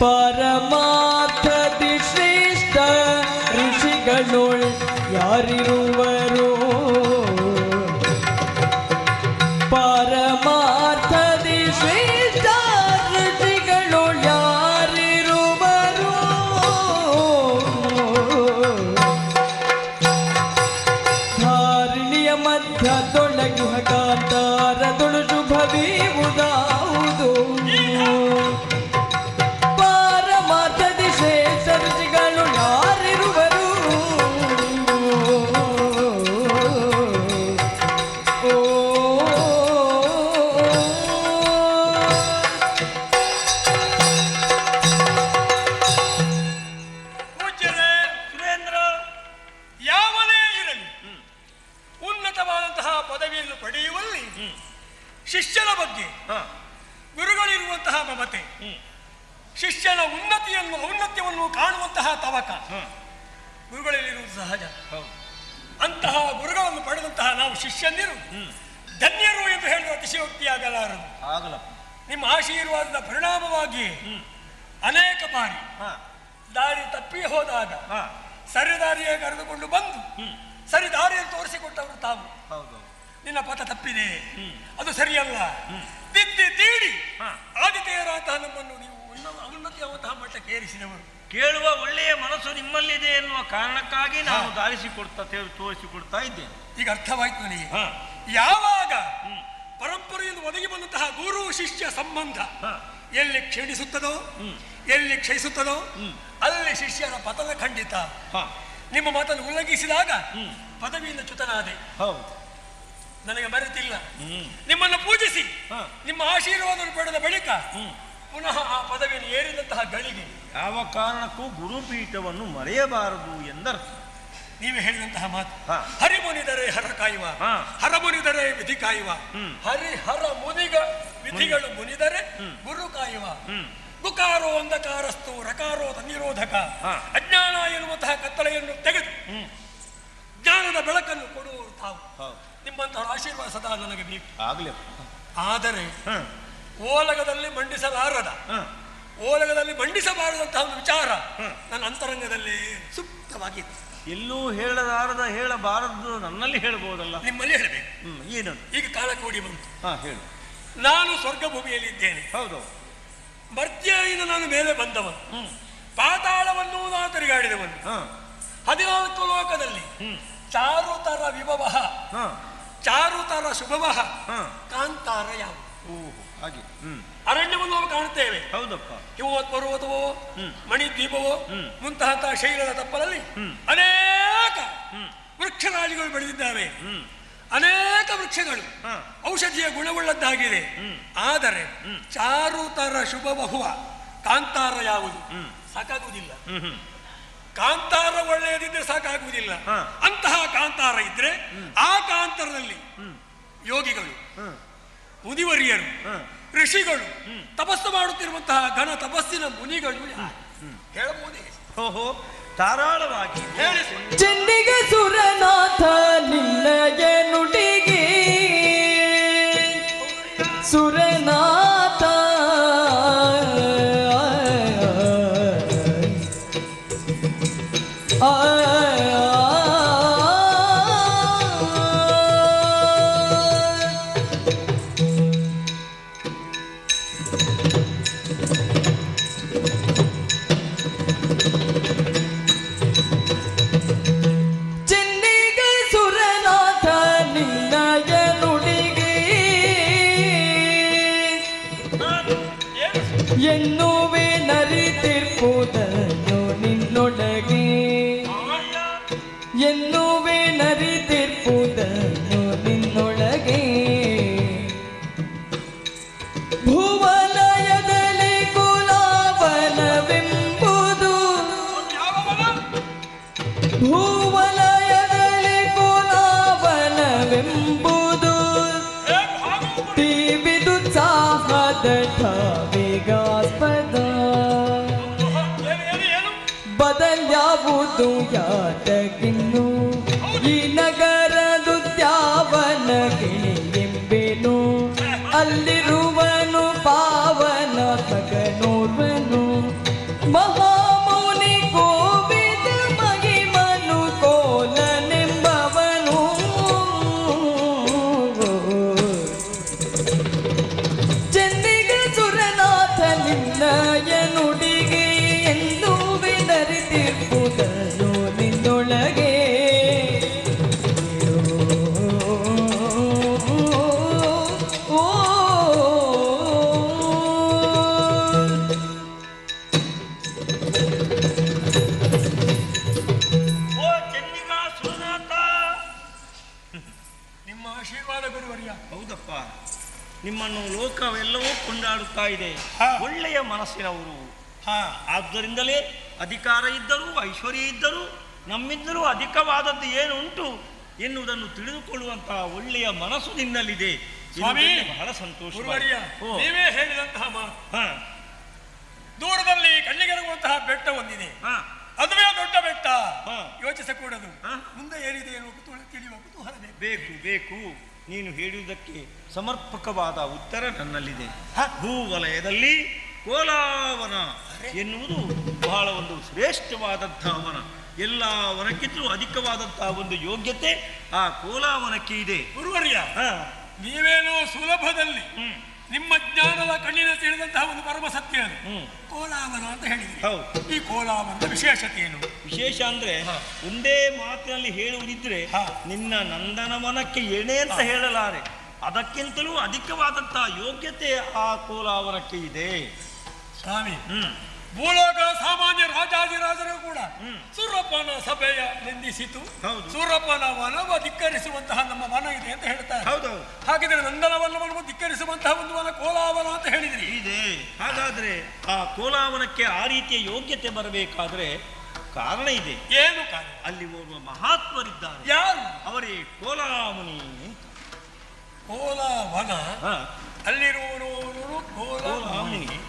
ಪರಮಾರ್ಥದಿ ಶ್ರೇಷ್ಠ ಋಷಿಗಳೊಳ್ ಯಾರಿರುವರು ಪರಮಾರ್ಥದಿ ಶ್ರೇಷ್ಠ ಋಷಿಗಳೊಳ್ ಯಾರಿರುವರು ಧಾರಿಣಿಯ ಮಧ್ಯದೊಳಗಿಹ ಕಾಂತಾರದೊಳು ಶುಭವೀವುದಾವುದು ಶಿಷ್ಯನ ಬಗ್ಗೆ ಗುರುಗಳಿರುವಂತಹ ಮಮತೆ, ಶಿಷ್ಯನ ಔನ್ನತ್ಯವನ್ನು ಕಾಣುವಂತಹ ತವಕ ಗುರುಗಳಲ್ಲಿರುವುದು ಸಹಜ. ಅಂತಹ ಗುರುಗಳನ್ನು ಪಡೆದಂತಹ ನಾವು ಶಿಷ್ಯಂದಿರು ಧನ್ಯರು ಎಂದು ಹೇಳುವ ಅತಿಶಯೋಕ್ತಿಯಾಗಲಾರದು. ನಿಮ್ಮ ಆಶೀರ್ವಾದದ ಪರಿಣಾಮವಾಗಿ ಅನೇಕ ಬಾರಿ ದಾರಿ ತಪ್ಪಿ ಹೋದಾಗ ಸರಿದಾರಿಯೇ ಕರೆದುಕೊಂಡು ಬಂದು ಸರಿ ದಾರಿಯನ್ನು ತೋರಿಸಿಕೊಟ್ಟವರು ತಾವು. ನಿನ್ನ ಪಥ ತಪ್ಪಿದೆ, ಅದು ಸರಿಯಲ್ಲ, ತಿದ್ದಿ ತೀಡಿ ಆದಿತ್ಯರಂತಹ ನಮ್ಮನ್ನು ನೀವು ಉನ್ನತಿಯಾದಂತಹ ಮಟ್ಟಕ್ಕೆ ಏರಿಸಿದವರು. ಕೇಳುವ ಒಳ್ಳೆಯ ಮನಸ್ಸು ನಿಮ್ಮಲ್ಲಿದೆ ಎನ್ನುವ ಕಾರಣಕ್ಕಾಗಿ ನಾವು ತೋರಿಸಿಕೊಡ್ತಾ ಇದ್ದೇನೆ. ಈಗ ಅರ್ಥವಾಯ್ತು ನನಗೆ. ಯಾವಾಗ ಪರಂಪರೆಯಿಂದ ಒದಗಿ ಬಂದಂತಹ ಗುರು ಶಿಷ್ಯ ಸಂಬಂಧ ಎಲ್ಲಿ ಕ್ಷೀಣಿಸುತ್ತದೋ, ಎಲ್ಲಿ ಕ್ಷಯಿಸುತ್ತದೋ ಅಲ್ಲಿ ಶಿಷ್ಯನ ಪತನ ಖಂಡಿತ. ನಿಮ್ಮ ಮಾತನ್ನು ಉಲ್ಲಂಘಿಸಿದಾಗ ಪದವಿಯಿಂದ ಚ್ಯುತನಾದೆ, ನನಗೆ ಮರೆತಿಲ್ಲ. ನಿಮ್ಮನ್ನು ಪೂಜಿಸಿ ನಿಮ್ಮ ಆಶೀರ್ವಾದವನ್ನು ಪಡೆದ ಬಳಿಕ ಪುನಃ ಆ ಪದವಿಯನ್ನು ಏರಿದಂತಹ ಗಳಿಗೆ ಯಾವ ಕಾರಣಕ್ಕೂ ಗುರುಪೀಠವನ್ನು ಮರೆಯಬಾರದು ಎಂದರ್ಥ. ನೀವೇ ಹೇಳಿದಂತಹ ಮಾತು, ಹರಿಮುನಿದರೆ ಹರ ಕಾಯುವ, ಹರಮುನಿದರೆ ವಿಧಿ ಕಾಯುವ, ಹರ ಮುನಿಗ ವಿಧಿಗಳು ಮುನಿದರೆ ಗುರು ಕಾಯುವ. ಗುಕಾರೋ ಅಂಧಕಾರಸ್ತು ರಕಾರೋ ತನ್ನಿರೋಧಕ. ಅಜ್ಞಾನ ಎನ್ನುವಂತಹ ಕತ್ತಲೆಯನ್ನು ತೆಗೆದು ಜ್ಞಾನದ ಬೆಳಕನ್ನು ಕೊಡುವರು ತಾವು. ನಿಮ್ಮಂತಹ ಆಶೀರ್ವಾದ ಸದಾ ನನಗೆ ಬೇಕು. ಆದರೆ ಓಲಗದಲ್ಲಿ ಮಂಡಿಸಬಾರದಂತಹ ಒಂದು ವಿಚಾರ ನನ್ನ ಅಂತರಂಗದಲ್ಲಿ ಸುಪ್ತವಾಗಿತ್ತು. ಎಲ್ಲೂ ಹೇಳಬಾರದು ನನ್ನಲ್ಲಿ ಹೇಳಬಹುದಲ್ಲ, ನಿಮ್ಮಲ್ಲಿ ಹೇಳಬೇಕು. ಏನು? ಈಗ ಕಾಲ ಕೂಡಿ ಬಂತು. ಹೇಳು. ನಾನು ಸ್ವರ್ಗ ಭೂಮಿಯಲ್ಲಿ ಇದ್ದೇನೆ. ಹೌದು. ಮರ್ತ್ಯದಿಂದ ನಾನು ಮೇಲೆ ಬಂದವನು, ಪಾತಾಳವನ್ನು ನಾನು ತಿರುಗಾಡಿದವನು. 14 ಲೋಕದಲ್ಲಿ ಚಾರುತರ ವಿಭವ, ಚಾರುತರ ಶುಭವ, ಕಾಂತಾರ ಯಾವ ಅರಣ್ಯವನ್ನು ನಾವು ಕಾಣುತ್ತೇವೆ. ಹೌದಪ್ಪ. ಹಿಮವತ್ ಪರ್ವತವೋ ಮಣಿದ್ವೀಪವೋ ಮುಂತಹ ಶೈಲದ ತಪ್ಪಲಲ್ಲಿ ಅನೇಕ ವೃಕ್ಷರಾಜಿಗಳು ಬೆಳೆದಿದ್ದಾವೆ. ಅನೇಕ ವೃಕ್ಷಗಳು ಔಷಧಿಯ ಗುಣವುಳ್ಳದ್ದಾಗಿದೆ. ಆದರೆ ಚಾರುತರ ಶುಭ ಬಹುವ ಕಾಂತಾರ ಯಾವುದು ಸಾಕಾಗುವುದಿಲ್ಲ. ಕಾಂತಾರ ಒಳ್ಳೆಯದಿದ್ರೆ ಸಾಕಾಗುವುದಿಲ್ಲ. ಅಂತಹ ಕಾಂತಾರ ಇದ್ರೆ ಆ ಕಾಂತಾರದಲ್ಲಿ ಯೋಗಿಗಳು, ಮುನಿವರಿಯರು, ಋಷಿಗಳು, ತಪಸ್ಸು ಮಾಡುತ್ತಿರುವಂತಹ ಘನ ತಪಸ್ಸಿನ ಮುನಿಗಳು ಹೇಳಬಹುದೇ? ಧಾರಾಳವಾಗಿ ಹೇಳಿ. ಚೆನ್ನಿಗ ಸುರನಾಥ ನಿನ್ನಯ ನುಡಿಗೆ ಸುರನಾಥ ಎನ್ನುವೆ ನರಿತಿರ್ಪುದನು ಭೂವಲಯದಲ್ಲಿ ಕೋಲಾವನವೆಂಬುದು ವಿದುತ್ಸಾಹದ ವೇಗಾಸ್ಪದ ಬದಲ್ಯಾವುದು ಯಾತಕಿನ್ನು ಈ ನಗರದುದ್ಯಾವನ ಗಿಣಿಯೆಂಬೆನು ಅಲ್ಲಿರುವನು ಪಾವನಾತ್ಮಕನೋರ್ವನು ಮಹಾಮೌನಿ ಗೋವಿದ ಮಹಿಮನು ಕೋಲನೆಂಬವನು ಚೆನ್ನಿಗ ಸುರನಾಥ ನಿನ್ನಯ ನುಡಿಗೆ ಎಂದು ವಿನರಿತಿರ್ಪುದನು ನಿನ್ನೊಳಗೆ ಓ ಚೆನ್ನಿಗ ಸುರನಾಥ, ನಿಮ್ಮ ಆಶೀರ್ವಾದ ಗುರುವರ್ಯ. ಹೌದಪ್ಪ, ನಿಮ್ಮನ್ನು ಲೋಕವೆಲ್ಲವೂ ಕೊಂಡಾಡುತ್ತಾ ಇದೆ. ಹಾ. ಒಳ್ಳೆಯ ಮನಸ್ಸಿನವರು. ಹಾ, ಆದ್ದರಿಂದಲೇ ಅಧಿಕಾರ ಇದ್ದರೂ ಐಶ್ವರ್ಯ ಇದ್ದರೂ ನಮ್ಮಿಂದಲೂ ಅಧಿಕವಾದದ್ದು ಏನು ಉಂಟು ಎನ್ನುವುದನ್ನು ತಿಳಿದುಕೊಳ್ಳುವಂತಹ ಒಳ್ಳೆಯ ಮನಸ್ಸು ನಿನ್ನಲ್ಲಿದೆ. ಸ್ವಾಮಿ, ಎನ್ನುವುದಕ್ಕೆ ಬಹಳ ಸಂತೋಷ. ಗುರುವರ್ಯ, ನೀವೇ ಹೇಳಿದಂತಹ ಮಾತು. ಹಾ ದೂರದಲ್ಲಿ ಕಣ್ಣಿಗೆರಗುವಂತಹ ಬೆಟ್ಟ ಒಂದಿದೆ. ಹಾ ಅದುವೇ ದೊಡ್ಡ ಬೆಟ್ಟ. ಹಾ. ಯೋಚಿಸಕೂಡದು. ಹಾ. ಮುಂದೆ ಏನಿದೆ ಎನ್ನುವ ತಿಳಿಯುವ ಕುತೂಹಲ ಬೇಕು. ಬೇಕು ಬೇಕು. ನೀನು ಹೇಳುವುದಕ್ಕೆ ಸಮರ್ಪಕವಾದ ಉತ್ತರ ನನ್ನಲ್ಲಿದೆ. ಭೂವಲಯದಲ್ಲಿ ಕೋಲಾವನ ಎನ್ನುವುದು ಬಹಳ ಒಂದು ಶ್ರೇಷ್ಠವಾದಂತಹ ವನ. ಎಲ್ಲ ವನಕ್ಕಿಂತಲೂ ಅಧಿಕವಾದಂತಹ ಒಂದು ಯೋಗ್ಯತೆ ಆ ಕೋಲಾವನಕ್ಕೆ ಇದೆ. ಗುರುವರ್ಯ, ಹಾ. ನೀವೇನೋ ಸುಲಭದಲ್ಲಿ ಹ್ಮ್. ನಿಮ್ಮ ಜ್ಞಾನದ ಕಣ್ಣಿನ ತಿಳಿದಂತಹ ಒಂದು ಪರಮ ಸತ್ಯ ಅದು. ಹ್ಮ್. ಕೋಲಾವನ ಅಂತ ಹೇಳಿದ್ರಿ. ಹೌದು. ಈ ಕೋಲಾವನದ ವಿಶೇಷತೆ ಏನು? ವಿಶೇಷ ಅಂದ್ರೆ ಒಂದೇ ಮಾತಿನಲ್ಲಿ ಹೇಳುವುದಿದ್ರೆ ಹಾ. ನಿನ್ನ ನಂದನವನಕ್ಕೆ ಎಣೆ ಅಂತ ಹೇಳಲಾರೆ. ಅದಕ್ಕಿಂತಲೂ ಅಧಿಕವಾದಂತಹ ಯೋಗ್ಯತೆ ಆ ಕೋಲಾವನಕ್ಕೆ ಇದೆ. ಸ್ವಾಮಿ, ಹ್ಮ್ ಭೂಲೋಕ ಸಾಮಾನ್ಯ ರಾಜಾದಿರಾಜರು ಕೂಡ ಹ್ಮ್. ಸೂರಪ್ಪನ ಸಭೆಯ ನಿಂದಿಸಿತು. ಹೌದು. ಸೂರಪ್ಪನ ವನವ ಧಿಕ್ಕರಿಸುವಂತಹ ನಮ್ಮ ವನ ಇದೆ ಅಂತ ಹೇಳ್ತಾರೆ. ಹೌದೌದು ಹಾಗಿದ್ರೆ ನಂದನವನವನ್ನು ಧಿಕ್ಕರಿಸುವಂತಹ ಒಂದು ವನ ಕೋಲಾವನ ಅಂತ ಹೇಳಿದ್ರಿ. ಇದೆ. ಹಾಗಾದ್ರೆ ಆ ಕೋಲಾವನಕ್ಕೆ ಆ ರೀತಿಯ ಯೋಗ್ಯತೆ ಬರಬೇಕಾದ್ರೆ ಕಾರಣ ಇದೆ. ಏನು ಕಾರ್ಯ? ಅಲ್ಲಿ ಓರ್ವ ಮಹಾತ್ಮರಿದ್ದಾರೆ. ಯಾರು? ಅವರೇ ಕೋಲಾಮುನಿ ಅಂತ. ಕೋಲಾವನ ಹಾ. ಅಲ್ಲಿರುವವರು ಕೋಲಾಮುನಿ. ಕೋಲಾಮುನಿ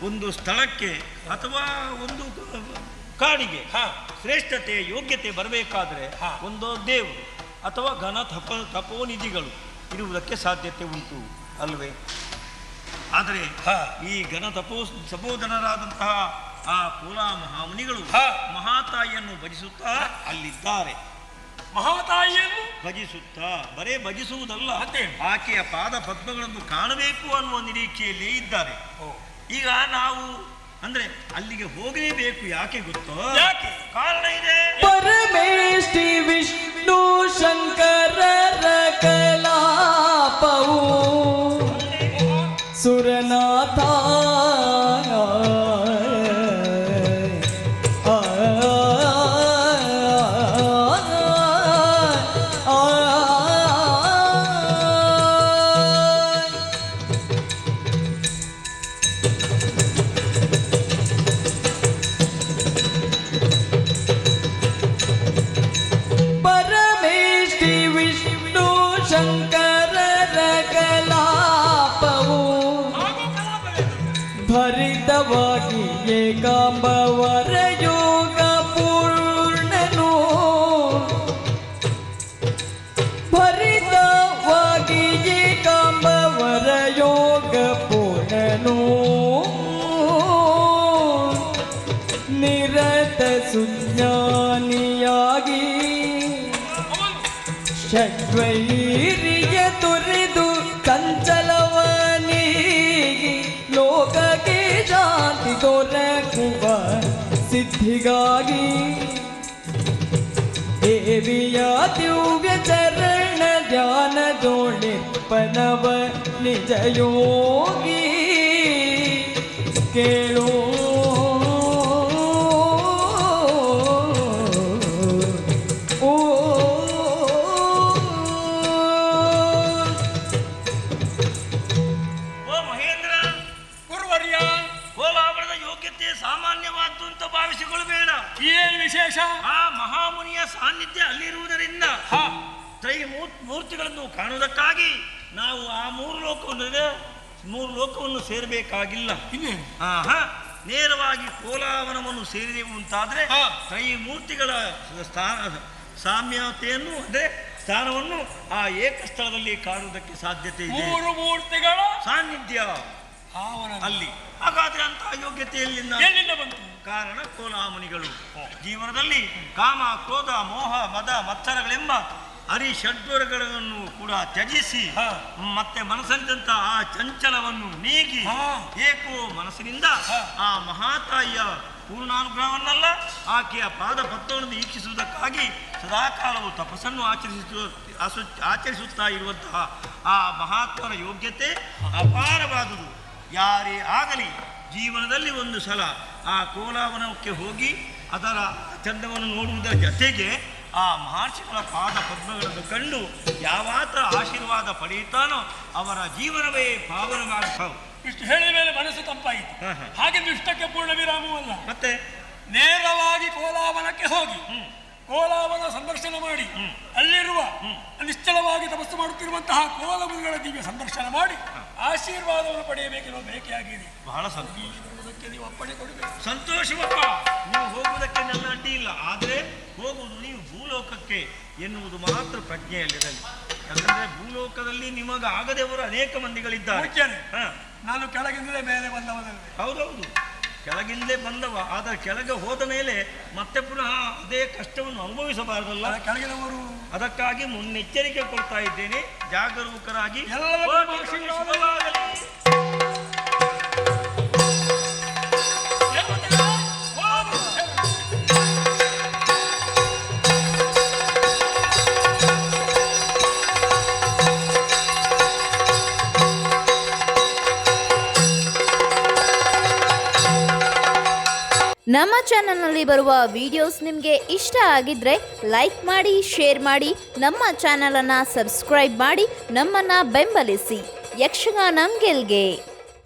ಒಂದು ಸ್ಥಳಕ್ಕೆ ಅಥವಾ ಒಂದು ಕಾಡಿಗೆ ಹಾ. ಶ್ರೇಷ್ಠತೆ ಯೋಗ್ಯತೆ ಬರಬೇಕಾದ್ರೆ ಹಾ. ಒಂದು ದೇವರು ಅಥವಾ ಘನ ತಪೋನಿಧಿಗಳು ಇರುವುದಕ್ಕೆ ಸಾಧ್ಯತೆ ಉಂಟು ಅಲ್ವೇ? ಆದರೆ ಹಾ. ಈ ಘನ ತಪೋಧನರಾದಂತಹ ಆ ಕೋಲಾ ಮಹಾಮುನಿಗಳು ಹಾ. ಮಹಾತಾಯಿಯನ್ನು ಭಜಿಸುತ್ತಾ ಅಲ್ಲಿದ್ದಾರೆ. ಮಹಾತಾಯಿಯನ್ನು ಭಜಿಸುತ್ತಾ ಬರೇ ಭಜಿಸುವುದಲ್ಲ, ಮತ್ತೆ? ಆಕೆಯ ಪಾದ ಪದ್ಮಗಳನ್ನು ಕಾಣಬೇಕು ಅನ್ನುವ ನಿರೀಕ್ಷೆಯಲ್ಲೇ ಇದ್ದಾರೆ. ಓ. ಈಗ ನಾವು ಅಂದ್ರೆ ಅಲ್ಲಿಗೆ ಹೋಗಲೇಬೇಕು. ಯಾಕೆ ಗೊತ್ತೋ? ಯಾಕೆ? ಕಾರಣ ಇದೆ. ಪರಮೇಷ್ಠಿ ವಿಷ್ಣು ಶಂಕರರ ಕಲಾಪವು ಸುರನಾಥ ಪರಮೇಷ್ಠಿ ವಿಷ್ಣು ಶಂಕರರ ಕಲಾಪವು ಭರಿತವಾಗಿ ಏಕಾಂಬವರ ಯೋಗ ಪೂರ್ಣನು ಭರಿತವಾಗಿ ಏಕಾಂಬವರ ಯೋಗ ಪೂರ್ಣನು ನಿರತ ಸುಜ್ಞಾನಿಯಾಗಿ ಷಡ್ವೈರ್ಯ ತುರಿದು ಚಂಚಲವನೀಗಿ ಲೋಕಕ್ಕೆ ಶಾಂತಿ ದೊರಕುವ ಸಿದ್ಧಿಗಾಗಿ ದೇವಿಯ ದಿವ್ಯ ಚರಣ ಧ್ಯಾನ ಜೋಳಿಪ್ಪನವ ನಿಜ ಯೋಗಿ ಕೇಳೋ ಓ ಮಹೇಂದ್ರ, ಗುರುವರ್ಯ, ಕೋಲಾವರದ ಯೋಗ್ಯತೆ ಸಾಮಾನ್ಯವಾದ್ದು ಅಂತ ಭಾವಿಸಿಕೊಳ್ಳಬೇಡ. ಏನ್ ವಿಶೇಷ? ಆ ಮಹಾಮುನಿಯ ಸಾನ್ನಿಧ್ಯ ಅಲ್ಲಿರುವುದರಿಂದ ಹಾ, ಮೂರ್ತಿಗಳನ್ನು ಕಾಣುವುದಕ್ಕಾಗಿ ನಾವು ಆ ಮೂರು ಲೋಕವನ್ನು ಸೇರಬೇಕಾಗಿಲ್ಲ. ಇನ್ನೇನು? ನೇರವಾಗಿ ಕೋಲಾವನವನ್ನು ಸೇರಿದೆವು ಅಂತಾದ್ರೆ ಹಾ. ತ್ರೈಮೂರ್ತಿಗಳ ಸಾಮ್ಯತೆಯನ್ನು ಅಂದ್ರೆ ಸ್ಥಾನವನ್ನು ಆ ಏಕಸ್ಥಳದಲ್ಲಿ ಕಾಣುವುದಕ್ಕೆ ಸಾಧ್ಯತೆ ಇದೆ. 3 ಮೂರ್ತಿಗಳ ಸಾನ್ನಿಧ್ಯ ಆವರಣ ಅಲ್ಲಿ. ಹಾಗಾದ್ರೆ ಅಂತ ಯೋಗ್ಯತೆ ಎಲ್ಲಿಂದ ಬಂತು? ಕಾರಣ ಕೋಲಾಮುನಿಗಳು ಜೀವನದಲ್ಲಿ ಕಾಮ, ಕ್ರೋಧ, ಮೋಹ, ಮದ, ಮತ್ಸರಗಳೆಂಬ ಷಡ್ವರ್ಗಗಳನ್ನು ಕೂಡ ತ್ಯಜಿಸಿ ಮತ್ತೆ ಮನಸ್ಸಂತ ಆ ಚಂಚಲವನ್ನು ನೀಗಿ ಏಕೋ ಮನಸ್ಸಿನಿಂದ ಆ ಮಹಾತಾಯಿಯ ಪೂರ್ಣಾನುಗ್ರಹವನ್ನಲ್ಲ ಆಕೆಯ ಪಾದ ಪತ್ರವನ್ನು ವೀಕ್ಷಿಸುವುದಕ್ಕಾಗಿ ಸದಾಕಾಲವು ತಪಸ್ಸನ್ನು ಆಚರಿಸುತ್ತಾ ಇರುವಂತಹ ಆ ಮಹಾತ್ಮರ ಯೋಗ್ಯತೆ ಅಪಾರವಾದುದು. ಯಾರೇ ಆಗಲಿ ಜೀವನದಲ್ಲಿ ಒಂದು ಸಲ ಆ ಕೋಲಾವನಕ್ಕೆ ಹೋಗಿ ಅದರ ಚಂದವನ್ನು ನೋಡುವುದರ ಜೊತೆಗೆ ಆ ಮಹರ್ಷಿಗಳ ಪಾದ ಪದ್ಮಗಳನ್ನು ಕಂಡು ಯಾವಾತ ಆಶೀರ್ವಾದ ಪಡೆಯುತ್ತಾನೋ ಅವರ ಜೀವನವೇ ಪಾವನವಾಗುತ್ತವೆ. ಇಷ್ಟು ಹೇಳಿದ ಮೇಲೆ ಮನಸ್ಸು ತಂಪಾಯಿತು. ಹಾಗೆ ಇಷ್ಟಕ್ಕೆ ಪೂರ್ಣ ವಿರಾಮವಲ್ಲ, ಮತ್ತೆ ನೇರವಾಗಿ ಕೋಲಾವನಕ್ಕೆ ಹೋಗಿ ಕೋಲಾವನ ಸಂದರ್ಶನ ಮಾಡಿ ಅಲ್ಲಿರುವ ನಿಶ್ಚಲವಾಗಿ ತಪಸ್ಸು ಮಾಡುತ್ತಿರುವಂತಹ ಕೋಲಮುನಿಗಳ ದಿವ್ಯ ಸಂದರ್ಶನ ಮಾಡಿ ಆಶೀರ್ವಾದವನ್ನು ಪಡೆಯಬೇಕೆನ್ನುವ ಬೇಕೆಯಾಗಿದೆ. ಬಹಳ ಸಂತೋಷ. ನೀವು ಅಪ್ಪಣೆ ಕೊಡಬೇಕು. ಸಂತೋಷವಪ್ಪ, ನೀವು ಹೋಗುವುದಕ್ಕೆ ನನ್ನ ಅಡ್ಡಿ ಇಲ್ಲ. ಆದರೆ ಹೋಗುವುದು ನೀವು ಭೂಲೋಕಕ್ಕೆ ಎನ್ನುವುದು ಮಾತ್ರ ಪ್ರಜ್ಞೆಯಲ್ಲಿರಲಿ. ಯಾಕಂದ್ರೆ ಭೂಲೋಕದಲ್ಲಿ ನಿಮಗಾಗದೆವರು ಅನೇಕ ಮಂದಿಗಳಿದ್ದಾರೆ. ನಾನು ಕೆಳಗಿಂದಲೇ ಮೇಲೆ ಬಂದವನಲ್ಲ. ಹೌದೌದು, ಕೆಳಗಿಂದಲೇ ಬಂದವ. ಆದರೆ ಕೆಳಗೆ ಹೋದ ಮೇಲೆ ಮತ್ತೆ ಪುನಃ ಅದೇ ಕಷ್ಟವನ್ನು ಅನುಭವಿಸಬಾರದಲ್ಲ. ಕೆಳಗಿನವರು ಅದಕ್ಕಾಗಿ ಮುನ್ನೆಚ್ಚರಿಕೆ ಕೊಡ್ತಾ ಇದ್ದೇನೆ. ಜಾಗರೂಕರಾಗಿ ನಮ್ಮ ಚಾನಲ್ನಲ್ಲಿ ಬರುವ ವಿಡಿಯೋಸ್ ನಿಮಗೆ ಇಷ್ಟ ಆಗಿದ್ರೆ ಲೈಕ್ ಮಾಡಿ, ಶೇರ್ ಮಾಡಿ, ನಮ್ಮ ಚಾನಲನ್ನು ಸಬ್ಸ್ಕ್ರೈಬ್ ಮಾಡಿ ನಮ್ಮನ್ನು ಬೆಂಬಲಿಸಿ. ಯಕ್ಷಗಾನ ಗೆಲ್ಗೆ.